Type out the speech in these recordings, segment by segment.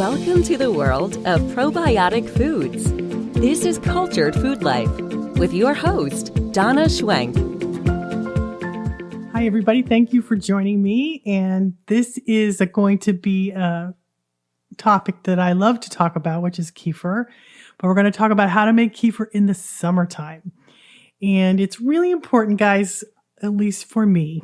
Welcome to the world of probiotic foods. This is Cultured Food Life with your host, Donna Schwenk. Hi, everybody. Thank you for joining me. And this is going to be a topic that I love to talk about, which is kefir. But we're going to talk about how to make kefir in the summertime. And it's really important, guys, at least for me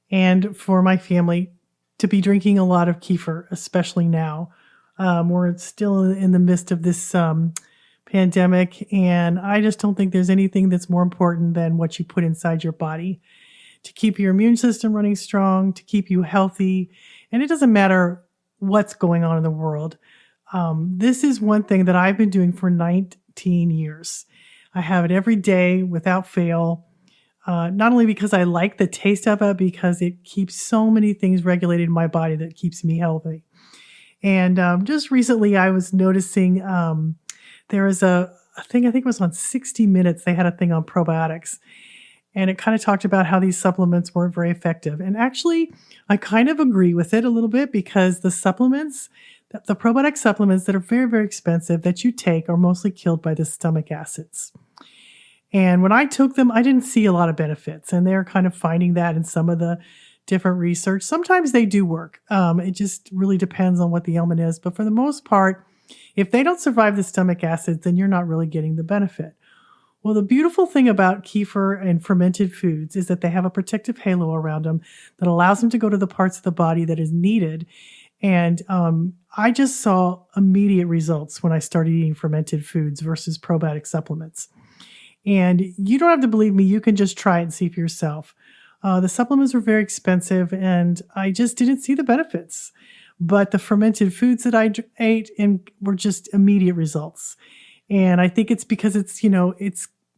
and for my family, to be drinking a lot of kefir, especially now. We're still in the midst of this pandemic, and I just don't think there's anything that's more important than what you put inside your body to keep your immune system running strong, to keep you healthy. And it doesn't matter what's going on in the world. This is one thing that I've been doing for 19 years. I have it every day without fail. Not only because I like the taste of it, because it keeps so many things regulated in my body that keeps me healthy. And just recently I was noticing there was a thing, I think it was on 60 Minutes, they had a thing on probiotics. And it kind of talked about how these supplements weren't very effective. And actually, I kind of agree with it a little bit, because the supplements, the probiotic supplements that are very, very expensive that you take are mostly killed by the stomach acids. And when I took them, I didn't see a lot of benefits. And they're kind of finding that in some of the different research. Sometimes they do work. It just really depends on what the ailment is. But for the most part, if they don't survive the stomach acids, then you're not really getting the benefit. Well, the beautiful thing about kefir and fermented foods is that they have a protective halo around them that allows them to go to the parts of the body that is needed. And I just saw immediate results when I started eating fermented foods versus probiotic supplements. And you don't have to believe me. You can just try it and see for yourself. The supplements were very expensive, and I just didn't see the benefits. But the fermented foods that I ate were just immediate results. And I think it's because it's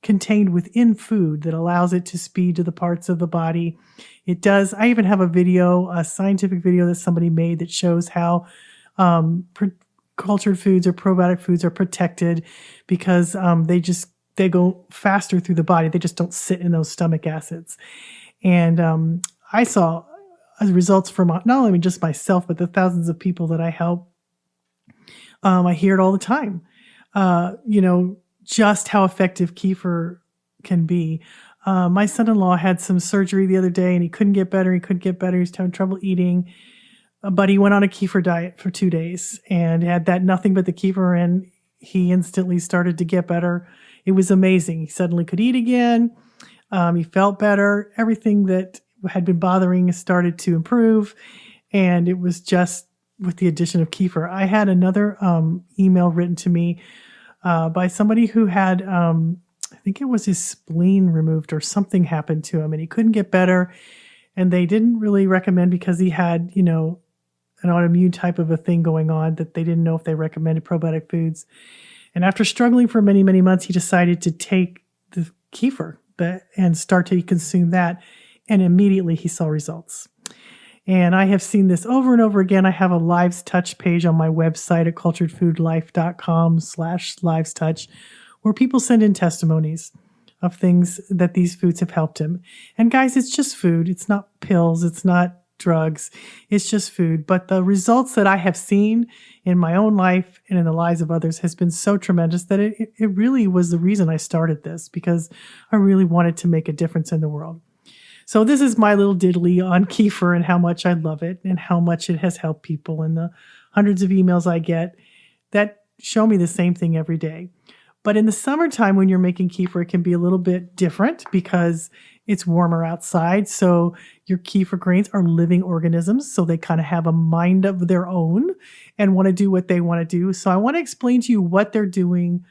contained within food that allows it to speed to the parts of the body. It does. I even have a scientific video that somebody made that shows how cultured foods or probiotic foods are protected because they go faster through the body. They just don't sit in those stomach acids. And I saw results from not only just myself, but the thousands of people that I help. I hear it all the time. Just how effective kefir can be. My son-in-law had some surgery the other day, and he couldn't get better. He was having trouble eating, but he went on a kefir diet for 2 days and had that nothing but the kefir, and he instantly started to get better. It was amazing. He suddenly could eat again. He felt better. Everything that had been bothering started to improve. And it was just with the addition of kefir. I had another email written to me by somebody who had, I think it was his spleen removed or something happened to him, and he couldn't get better. And they didn't really recommend, because he had, an autoimmune type of a thing going on, that they didn't know if they recommended probiotic foods. And after struggling for many, many months, he decided to take the kefir and start to consume that. And immediately he saw results. And I have seen this over and over again. I have a Lives Touch page on my website at culturedfoodlife.com/livestouch, where people send in testimonies of things that these foods have helped him. And guys, it's just food. It's not pills. It's not drugs. It's just food. But the results that I have seen in my own life and in the lives of others has been so tremendous that it really was the reason I started this, because I really wanted to make a difference in the world. So this is my little diddly on kefir and how much I love it and how much it has helped people, and the hundreds of emails I get that show me the same thing every day. But in the summertime, when you're making kefir, it can be a little bit different because it's warmer outside. So your kefir grains are living organisms. So they kind of have a mind of their own and want to do what they want to do. So I want to explain to you what they're doing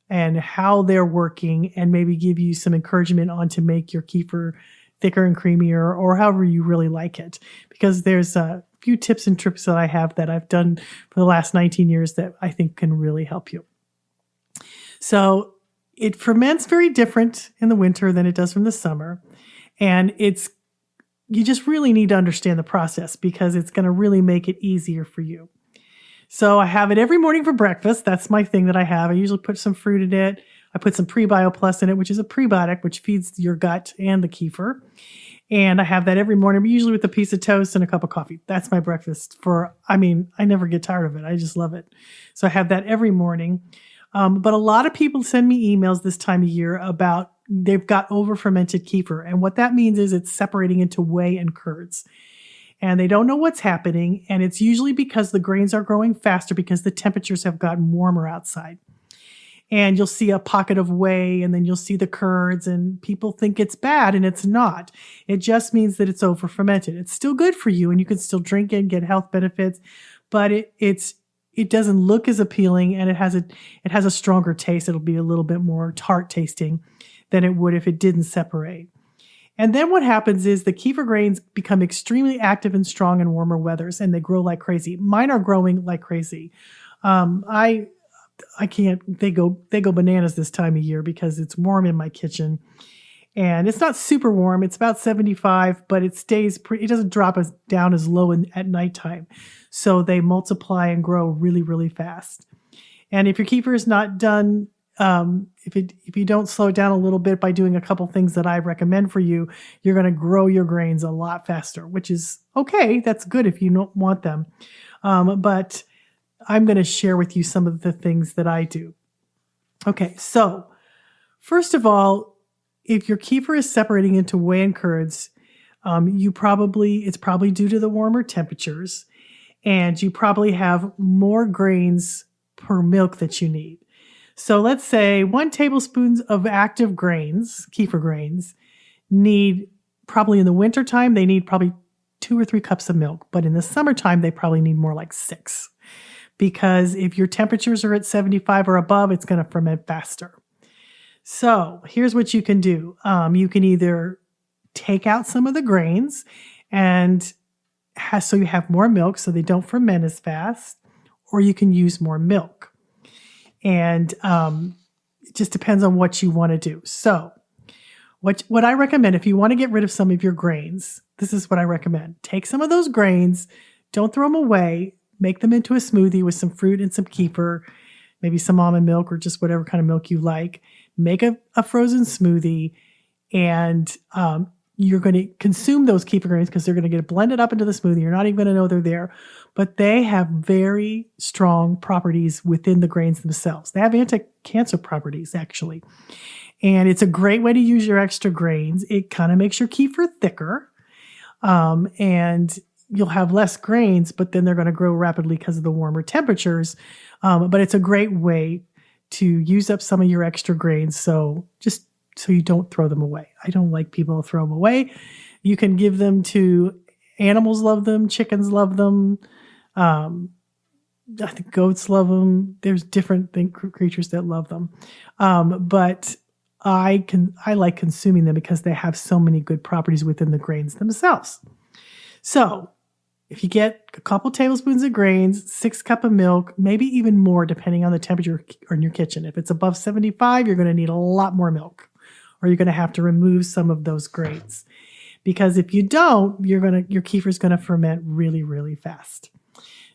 and how they're working, and maybe give you some encouragement on to make your kefir thicker and creamier, or however you really like it. Because there's a few tips and tricks that I have that I've done for the last 19 years that I think can really help you. So it ferments very different in the winter than it does from the summer. And you just really need to understand the process, because it's going to really make it easier for you. So I have it every morning for breakfast. That's my thing that I have. I usually put some fruit in it. I put some Prebio Plus in it, which is a prebiotic, which feeds your gut and the kefir. And I have that every morning, usually with a piece of toast and a cup of coffee. That's my breakfast I never get tired of it. I just love it. So I have that every morning. But a lot of people send me emails this time of year about they've got over fermented kefir. And what that means is it's separating into whey and curds. And they don't know what's happening. And it's usually because the grains are growing faster because the temperatures have gotten warmer outside. And you'll see a pocket of whey, and then you'll see the curds, and people think it's bad, and it's not. It just means that it's over fermented. It's still good for you, and you can still drink it and get health benefits, but it doesn't look as appealing, and it has a stronger taste. It'll be a little bit more tart tasting than it would if it didn't separate. And then what happens is the kefir grains become extremely active and strong in warmer weathers, and they grow like crazy. Mine are growing like crazy. I can't, they go bananas this time of year because it's warm in my kitchen, and it's not super warm. It's about 75, but it doesn't drop down as low at nighttime. So they multiply and grow really, really fast. And if your kefir is not done, if you don't slow it down a little bit by doing a couple things that I recommend for you, you're going to grow your grains a lot faster, which is okay. That's good if you don't want them. But I'm going to share with you some of the things that I do. Okay, so first of all, if your kefir is separating into whey and curds, it's probably due to the warmer temperatures, and you probably have more grains per milk that you need. So let's say 1 tablespoon of active grains, kefir grains, probably in the wintertime, they need probably 2 or 3 cups of milk, but in the summertime, they probably need more like 6. Because if your temperatures are at 75 or above, it's going to ferment faster. So here's what you can do. You can either take out some of the grains so you have more milk so they don't ferment as fast, or you can use more milk. And it just depends on what you want to do. So what I recommend, if you want to get rid of some of your grains, this is what I recommend. Take some of those grains, don't throw them away, make them into a smoothie with some fruit and some kefir, maybe some almond milk or just whatever kind of milk you like. Make a frozen smoothie, and you're going to consume those kefir grains because they're going to get blended up into the smoothie. You're not even going to know they're there, but they have very strong properties within the grains themselves. They have anti-cancer properties, actually. And it's a great way to use your extra grains. It kind of makes your kefir thicker, and you'll have less grains, but then they're going to grow rapidly because of the warmer temperatures. But it's a great way to use up some of your extra grains, so you don't throw them away. I don't like people to throw them away. You can give them to animals, love them. Chickens love them. I think goats love them. There's different creatures that love them. But I like consuming them because they have so many good properties within the grains themselves. So if you get a couple tablespoons of grains, 6 cups of milk, maybe even more depending on the temperature in your kitchen. If it's above 75, you're going to need a lot more milk, or you're going to have to remove some of those grains. Because if you don't, your kefir is going to ferment really, really fast.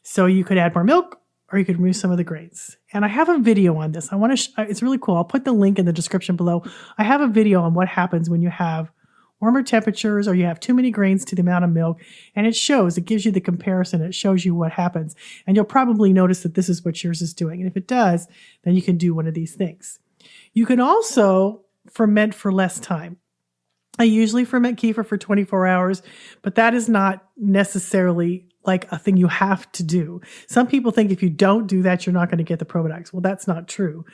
So you could add more milk, or you could remove some of the grains. And I have a video on this. It's really cool. I'll put the link in the description below. I have a video on what happens when you have warmer temperatures or you have too many grains to the amount of milk. And it gives you the comparison. It shows you what happens. And you'll probably notice that this is what yours is doing. And if it does, then you can do one of these things. You can also ferment for less time. I usually ferment kefir for 24 hours, but that is not necessarily like a thing you have to do. Some people think if you don't do that, you're not going to get the probiotics. Well, that's not true.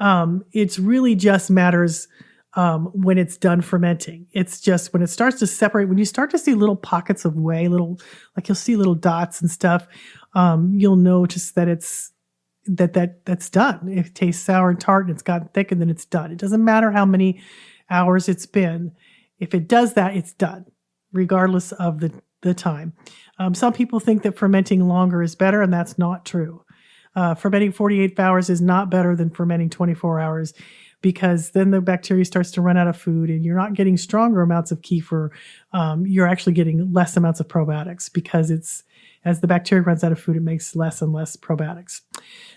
It's really just matters when it's done fermenting. It's just when it starts to separate, when you start to see little pockets of whey, you'll see little dots and stuff, you'll notice that that's done. It tastes sour and tart and it's gotten thick, and then it's done. It doesn't matter how many hours it's been. If it does that, it's done, regardless of the time. Some people think that fermenting longer is better, and that's not true. Fermenting 48 hours is not better than fermenting 24 hours, because then the bacteria starts to run out of food and you're not getting stronger amounts of kefir. You're actually getting less amounts of probiotics, because as the bacteria runs out of food, it makes less and less probiotics.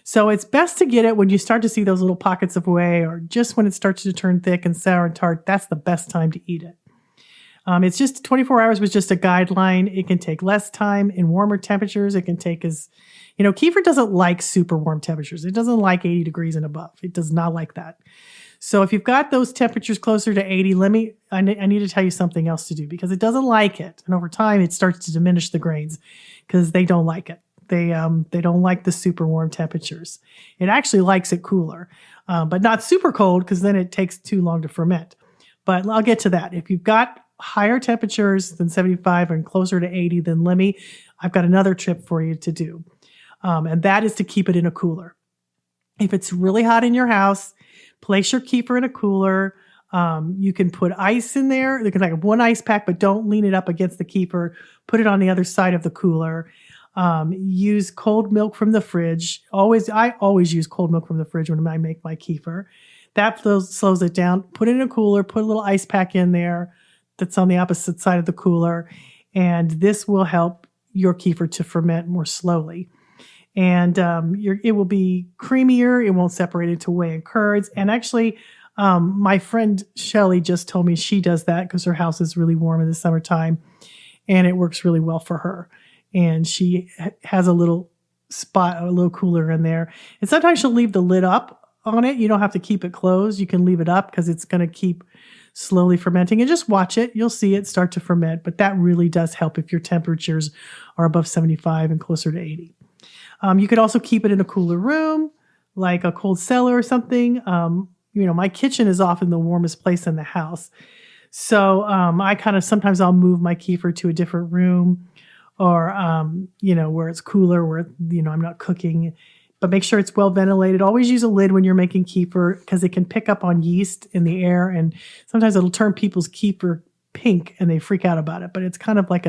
So it's best to get it when you start to see those little pockets of whey, or just when it starts to turn thick and sour and tart. That's the best time to eat it. It's just 24 hours was just a guideline. It can take less time in warmer temperatures. It can take kefir doesn't like super warm temperatures. It doesn't like 80 degrees and above. It does not like that. So if you've got those temperatures closer to 80, I need to tell you something else to do because it doesn't like it. And over time, it starts to diminish the grains because they don't like it. They don't like the super warm temperatures. It actually likes it cooler, but not super cold because then it takes too long to ferment. But I'll get to that. If you've got higher temperatures than 75 and closer to 80, then I've got another tip for you to do. And that is to keep it in a cooler. If it's really hot in your house, place your kefir in a cooler. You can put ice in there. You can like one ice pack, but don't lean it up against the kefir. Put it on the other side of the cooler. Use cold milk from the fridge. I always use cold milk from the fridge when I make my kefir. That slows it down. Put it in a cooler. Put a little ice pack in there that's on the opposite side of the cooler. And this will help your kefir to ferment more slowly. And it will be creamier. It won't separate into whey and curds. And actually, my friend Shelly just told me she does that because her house is really warm in the summertime. And it works really well for her. And she has a little spot, a little cooler in there. And sometimes she'll leave the lid up on it. You don't have to keep it closed. You can leave it up because it's going to keep slowly fermenting. And just watch it. You'll see it start to ferment. But that really does help if your temperatures are above 75 and closer to 80. You could also keep it in a cooler room, like a cold cellar or something. My kitchen is often the warmest place in the house. So sometimes I'll move my kefir to a different room or, where it's cooler, where, I'm not cooking. But make sure it's well ventilated. Always use a lid when you're making kefir because it can pick up on yeast in the air. And sometimes it'll turn people's kefir pink and they freak out about it. But it's kind of like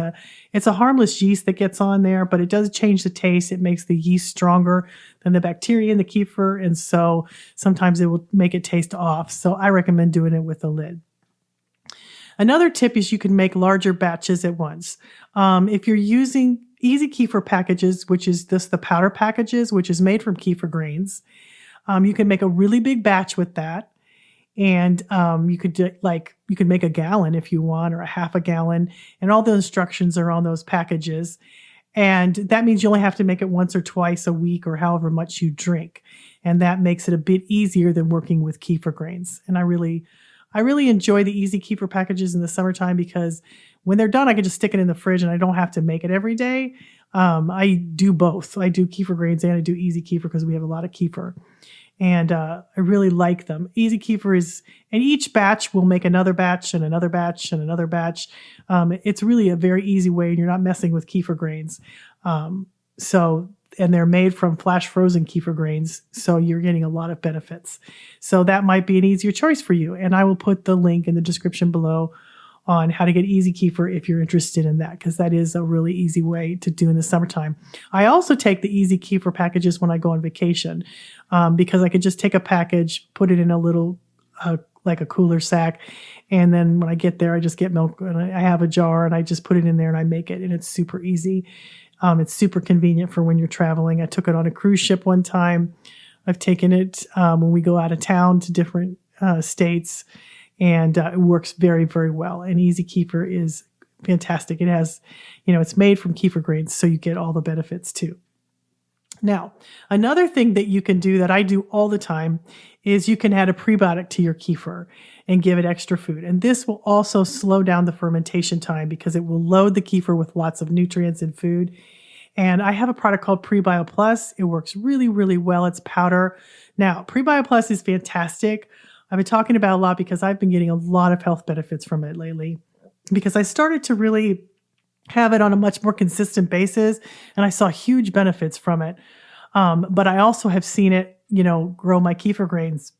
it's a harmless yeast that gets on there, but it does change the taste. It makes the yeast stronger than the bacteria in the kefir. And so sometimes it will make it taste off. So I recommend doing it with a lid. Another tip is you can make larger batches at once. If you're using easy kefir packages, which is just the powder packages, which is made from kefir grains, you can make a really big batch with that. And you could make a gallon if you want, or a half a gallon. And all the instructions are on those packages. And that means you only have to make it once or twice a week or however much you drink. And that makes it a bit easier than working with kefir grains. And I really enjoy the easy kefir packages in the summertime because when they're done, I can just stick it in the fridge and I don't have to make it every day. I do both. I do kefir grains and I do easy kefir because we have a lot of kefir. And I really like them. Easy kefir and each batch will make another batch and another batch and another batch. It's really a very easy way and you're not messing with kefir grains. And they're made from flash frozen kefir grains. So you're getting a lot of benefits. So that might be an easier choice for you. And I will put the link in the description below on how to get easy kefir if you're interested in that, because that is a really easy way to do in the summertime. I also take the easy kefir packages when I go on vacation because I could just take a package, put it in a little, like a cooler sack. And then when I get there, I just get milk and I have a jar and I just put it in there and I make it. And it's super easy. It's super convenient for when you're traveling. I took it on a cruise ship one time. I've taken it when we go out of town to different states. And it works very, very well. And easy kefir is fantastic. It has, it's made from kefir grains, so you get all the benefits too. Now, another thing that you can do that I do all the time is you can add a prebiotic to your kefir and give it extra food. And this will also slow down the fermentation time because it will load the kefir with lots of nutrients and food. And I have a product called Prebio Plus. It works really, really well. It's powder. Now, Prebio Plus is fantastic. I've been talking about it a lot because I've been getting a lot of health benefits from it lately because I started to really have it on a much more consistent basis and I saw huge benefits from it. But I also have seen it, grow my kefir grains.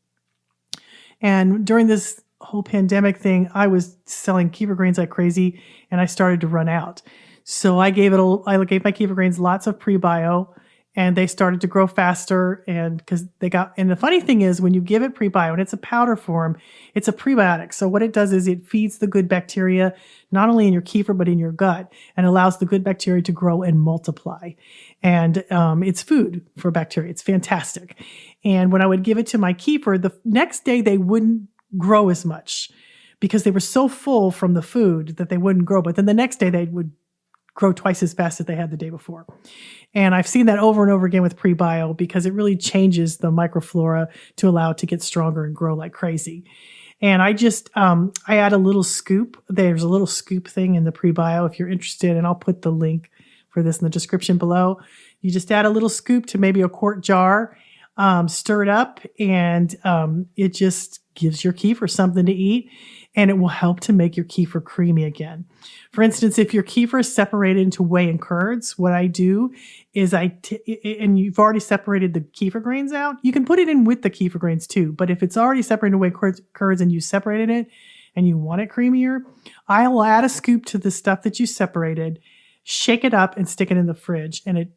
And during this whole pandemic thing, I was selling kefir grains like crazy and I started to run out. So I gave my kefir grains lots of prebio. And they started to grow faster and the funny thing is when you give it prebio and it's a powder form, it's a prebiotic. So what it does is it feeds the good bacteria, not only in your kefir, but in your gut and allows the good bacteria to grow and multiply. And it's food for bacteria. It's fantastic. And when I would give it to my kefir, the next day they wouldn't grow as much because they were so full from the food that they wouldn't grow. But then the next day they would grow twice as fast as they had the day before. And I've seen that over and over again with prebio because it really changes the microflora to allow it to get stronger and grow like crazy. And I just, I add a little scoop. There's a little scoop thing in the prebio if you're interested, and I'll put the link for this in the description below. You just add a little scoop to maybe a quart jar, stir it up, and it just gives your kefir something to eat, and it will help to make your kefir creamy again. For instance, if your kefir is separated into whey and curds, what I do is and you've already separated the kefir grains out, you can put it in with the kefir grains too. But if it's already separated into whey curds and you separated it and you want it creamier, I'll add a scoop to the stuff that you separated, shake it up and stick it in the fridge. And it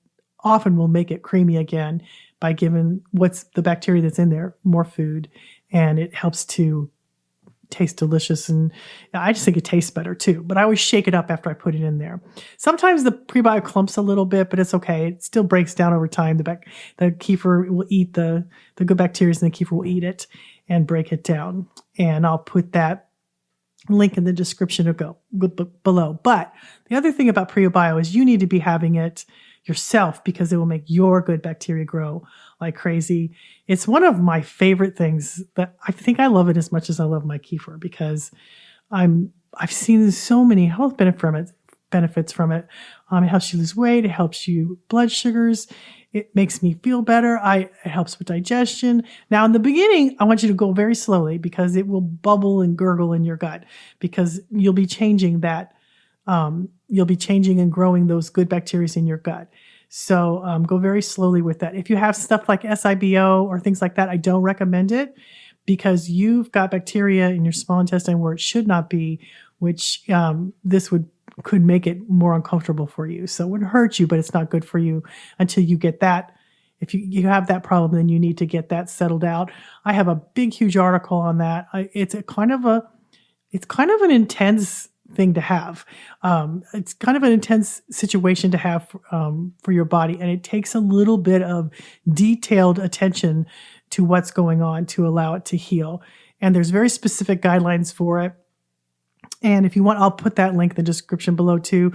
often will make it creamy again by giving what's the bacteria that's in there more food. And it helps to taste delicious, and I just think it tastes better too. But I always shake it up after I put it in there. Sometimes the prebio clumps a little bit, but it's okay. It still breaks down over time. The kefir will eat the good bacteria, and the kefir will eat it and break it down. And I'll put that link in the description below. But the other thing about prebio is you need to be having it yourself because it will make your good bacteria grow like crazy. It's one of my favorite things that I think I love it as much as I love my kefir because I've seen so many health benefits from it. It helps you lose weight. It helps you blood sugars. It makes me feel better. It helps with digestion. Now, in the beginning, I want you to go very slowly because it will bubble and gurgle in your gut because you'll be changing that. You'll be changing and growing those good bacteria in your gut. So go very slowly with that. If you have stuff like SIBO or things like that, I don't recommend it because you've got bacteria in your small intestine where it should not be, which this could make it more uncomfortable for you. So it would hurt you, but it's not good for you until you get that. If you have that problem, then you need to get that settled out. I have a big, huge article on that. It's kind of an intense thing to have. It's kind of an intense situation to have for your body, and it takes a little bit of detailed attention to what's going on to allow it to heal. And there's very specific guidelines for it. And if you want, I'll put that link in the description below too.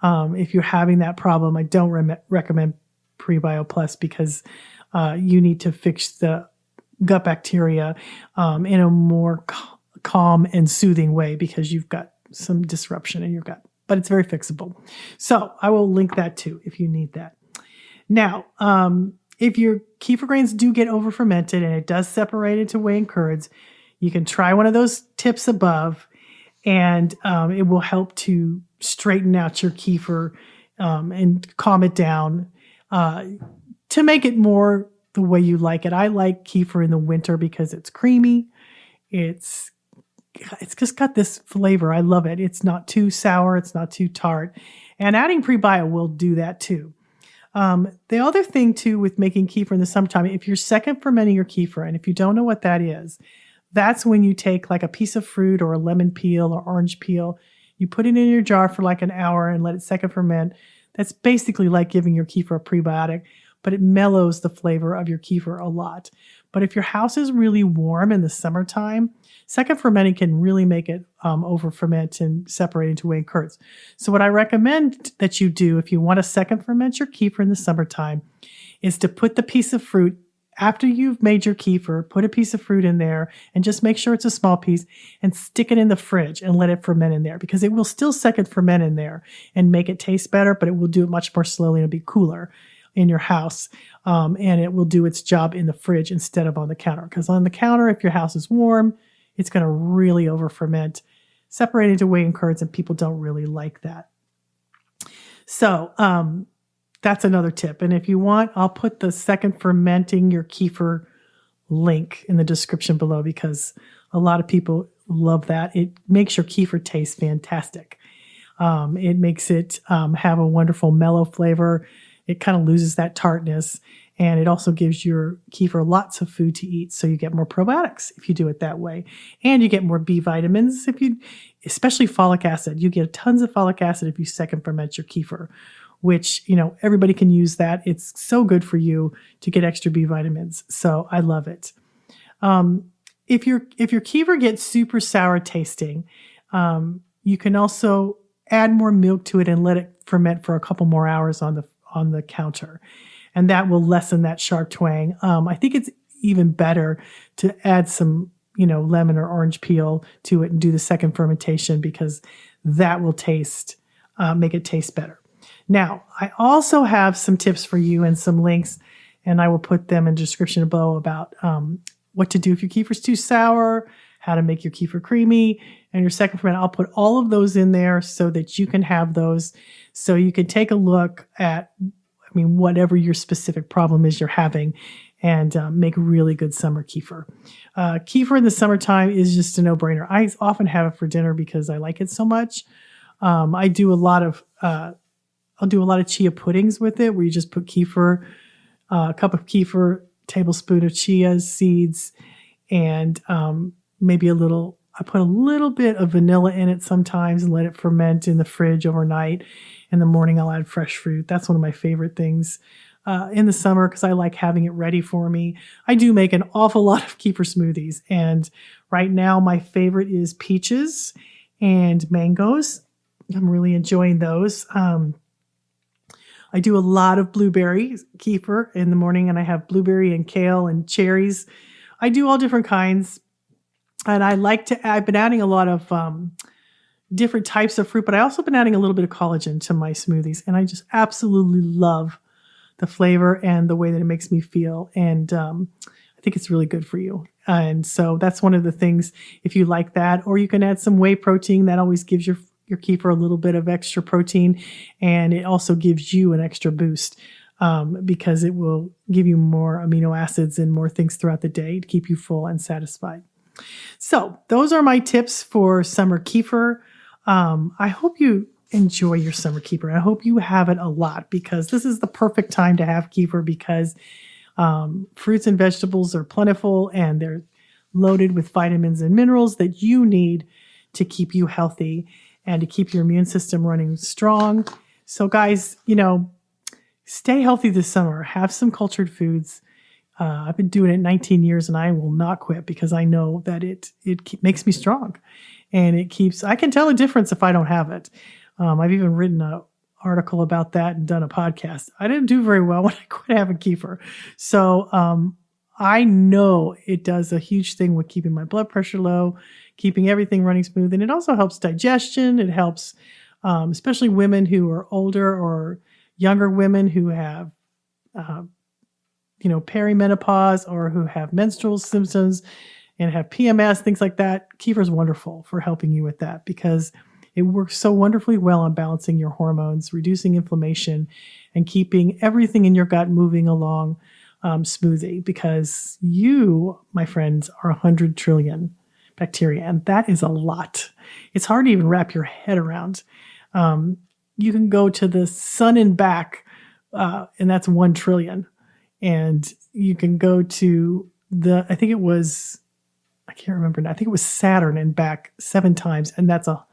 If you're having that problem, I don't recommend Prebio Plus because you need to fix the gut bacteria in a more calm and soothing way because you've got some disruption in your gut, but it's very fixable. So I will link that too if you need that. Now, if your kefir grains do get over fermented and it does separate into whey and curds, you can try one of those tips above, and it will help to straighten out your kefir and calm it down to make it more the way you like it. I like kefir in the winter because it's creamy. It's just got this flavor. I love it. It's not too sour. It's not too tart. And adding prebio will do that too. The other thing too with making kefir in the summertime, if you're second fermenting your kefir, and if you don't know what that is, that's when you take like a piece of fruit or a lemon peel or orange peel, you put it in your jar for like an hour and let it second ferment. That's basically like giving your kefir a prebiotic, but it mellows the flavor of your kefir a lot. But if your house is really warm in the summertime, second fermenting can really make it over ferment and separate into whey and curds. So what I recommend that you do if you want to second ferment your kefir in the summertime is to put the piece of fruit after you've made your kefir, put a piece of fruit in there and just make sure it's a small piece and stick it in the fridge and let it ferment in there because it will still second ferment in there and make it taste better, but it will do it much more slowly and it'll be cooler in your house. And it will do its job in the fridge instead of on the counter. Because on the counter, if your house is warm, it's going to really over ferment, separate into whey and curds, and people don't really like that. So that's another tip. And if you want, I'll put the second fermenting your kefir link in the description below because a lot of people love that. It makes your kefir taste fantastic. It makes it have a wonderful mellow flavor. It kind of loses that tartness, and it also gives your kefir lots of food to eat, so you get more probiotics if you do it that way. And you get more B vitamins, especially folic acid. You get tons of folic acid if you second ferment your kefir, which, everybody can use that. It's so good for you to get extra B vitamins, so I love it. if your kefir gets super sour tasting, you can also add more milk to it and let it ferment for a couple more hours on the counter, and that will lessen that sharp twang. I think it's even better to add some, lemon or orange peel to it and do the second fermentation, because that will make it taste better. Now, I also have some tips for you and some links, and I will put them in the description below about what to do if your kefir's too sour, how to make your kefir creamy, and your second ferment. I'll put all of those in there so that you can have those, so you can take a look at, whatever your specific problem is you're having, and make really good summer kefir. Kefir in the summertime is just a no-brainer. I often have it for dinner because I like it so much. I'll do a lot of chia puddings with it, where you just put kefir, a cup of kefir, tablespoon of chia seeds, and maybe I put a little bit of vanilla in it sometimes and let it ferment in the fridge overnight. In the morning, I'll add fresh fruit. That's one of my favorite things in the summer, because I like having it ready for me. I do make an awful lot of kefir smoothies, and right now my favorite is peaches and mangoes. I'm really enjoying those. I do a lot of blueberry kefir in the morning, and I have blueberry and kale and cherries. I do all different kinds, and I've been adding a lot of different types of fruit, but I also been adding a little bit of collagen to my smoothies, and I just absolutely love the flavor and the way that it makes me feel, and I think it's really good for you. And so that's one of the things, if you like that, or you can add some whey protein. That always gives your kefir a little bit of extra protein, and it also gives you an extra boost because it will give you more amino acids and more things throughout the day to keep you full and satisfied. So those are my tips for summer kefir. I hope you enjoy your summer kefir. I hope you have it a lot, because this is the perfect time to have kefir, because fruits and vegetables are plentiful, and they're loaded with vitamins and minerals that you need to keep you healthy and to keep your immune system running strong. So guys, stay healthy this summer. Have some cultured foods. I've been doing it 19 years, and I will not quit, because I know that it makes me strong, and I can tell a difference if I don't have it. I've even written an article about that and done a podcast. I didn't do very well when I quit having kefir. So I know it does a huge thing with keeping my blood pressure low, keeping everything running smooth. And it also helps digestion. It helps, especially women who are older or younger women who have, perimenopause, or who have menstrual symptoms and have PMS, things like that. Kefir is wonderful for helping you with that, because it works so wonderfully well on balancing your hormones, reducing inflammation, and keeping everything in your gut moving along smoothly, because you, my friends, are 100 trillion bacteria, and that is a lot. It's hard to even wrap your head around. You can go to the sun and back, and that's 1 trillion. And you can go to I think it was Saturn and back 7 times, and that's a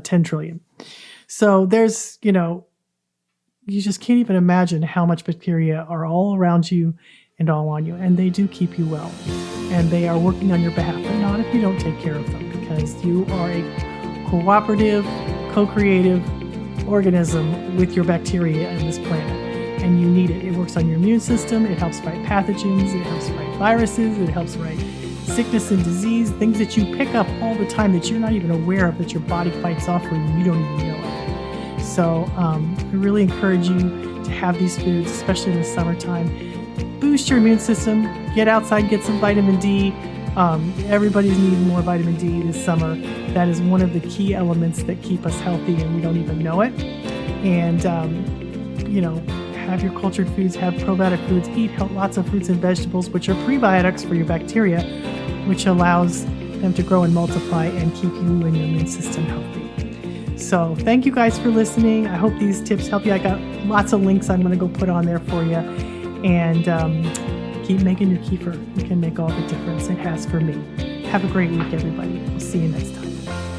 10 trillion. So there's, you just can't even imagine how much bacteria are all around you and all on you, and they do keep you well, and they are working on your behalf, but not if you don't take care of them, because you are a cooperative, co-creative organism with your bacteria and this planet, and you need it. It works on your immune system. It helps fight pathogens. It helps fight viruses. It helps fight sickness and disease, things that you pick up all the time that you're not even aware of, that your body fights off when you don't even know it. So I really encourage you to have these foods, especially in the summertime. Boost your immune system. Get outside, get some vitamin D. Everybody's needing more vitamin D this summer. That is one of the key elements that keep us healthy, and we don't even know it. And, have your cultured foods, have probiotic foods, eat lots of fruits and vegetables, which are prebiotics for your bacteria, which allows them to grow and multiply and keep you and your immune system healthy. So thank you guys for listening. I hope these tips help you. I got lots of links I'm going to go put on there for you. And keep making your kefir. It can make all the difference it has for me. Have a great week, everybody. We'll see you next time.